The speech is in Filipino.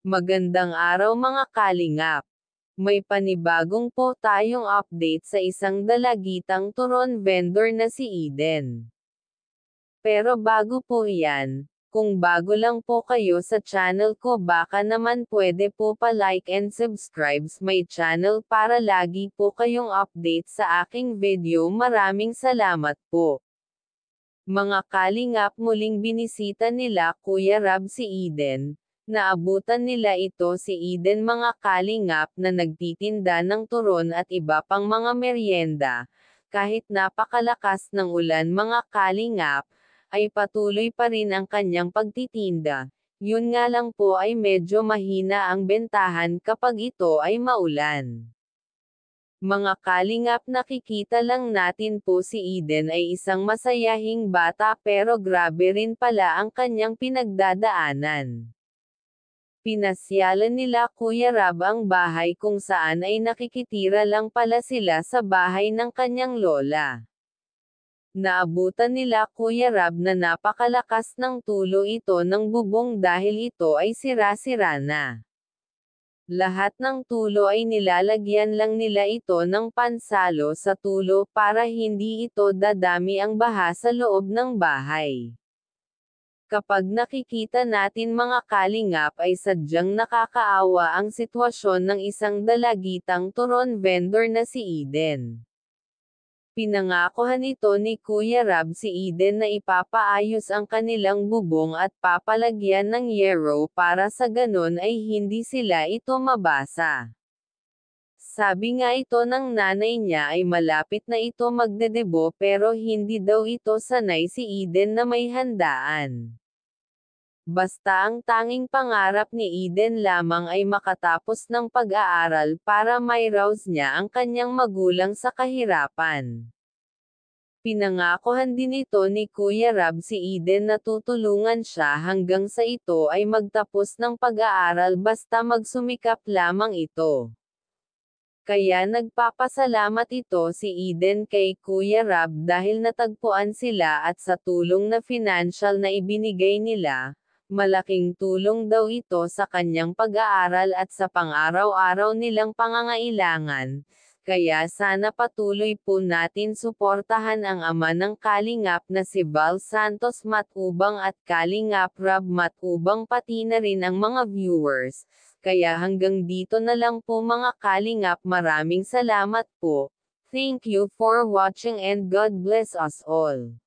Magandang araw mga kalingap! May panibagong po tayong update sa isang dalagitang turon vendor na si Eden. Pero bago po yan, kung bago lang po kayo sa channel ko baka naman pwede po pa-like and subscribe my channel para lagi po kayong update sa aking video. Maraming salamat po. Mga kalingap, muling binisita nila Kuya Rab si Eden. Naabutan nila ito si Eden mga kalingap na nagtitinda ng turon at iba pang mga merienda. Kahit napakalakas ng ulan mga kalingap, ay patuloy pa rin ang kanyang pagtitinda. Yun nga lang po ay medyo mahina ang bentahan kapag ito ay maulan. Mga kalingap, nakikita lang natin po si Eden ay isang masayahing bata pero grabe rin pala ang kanyang pinagdadaanan. Pinasyalan nila Kuya Rab ang bahay kung saan ay nakikitira lang pala sila sa bahay ng kanyang lola. Naabutan nila Kuya Rab na napakalakas ng tulo ito ng bubong dahil ito ay sira-sira na. Lahat ng tulo ay nilalagyan lang nila ito ng pansalo sa tulo para hindi ito dadami ang baha sa loob ng bahay. Kapag nakikita natin mga kalingap ay sadyang nakakaawa ang sitwasyon ng isang dalagitang turon vendor na si Eden. Pinangakohan ito ni Kuya Rab si Eden na ipapaayos ang kanilang bubong at papalagyan ng yero para sa ganon ay hindi sila ito mabasa. Sabi nga ito ng nanay niya ay malapit na ito magdedebo pero hindi daw ito sanay si Eden na may handaan. Basta ang tanging pangarap ni Eden lamang ay makatapos ng pag-aaral para mairaos niya ang kanyang magulang sa kahirapan. Pinangakohan din ito ni Kuya Rab si Eden na tutulungan siya hanggang sa ito ay magtapos ng pag-aaral basta magsumikap lamang ito. Kaya nagpapasalamat ito si Eden kay Kuya Rab dahil natagpuan sila at sa tulong na financial na ibinigay nila, malaking tulong daw ito sa kanyang pag-aaral at sa pang-araw-araw nilang pangangailangan. Kaya sana patuloy po natin suportahan ang ama ng kalingap na si Val Santos Matubang at Kalingap Rab Matubang pati na rin ang mga viewers. Kaya hanggang dito na lang po mga kalingap, maraming salamat po. Thank you for watching and God bless us all.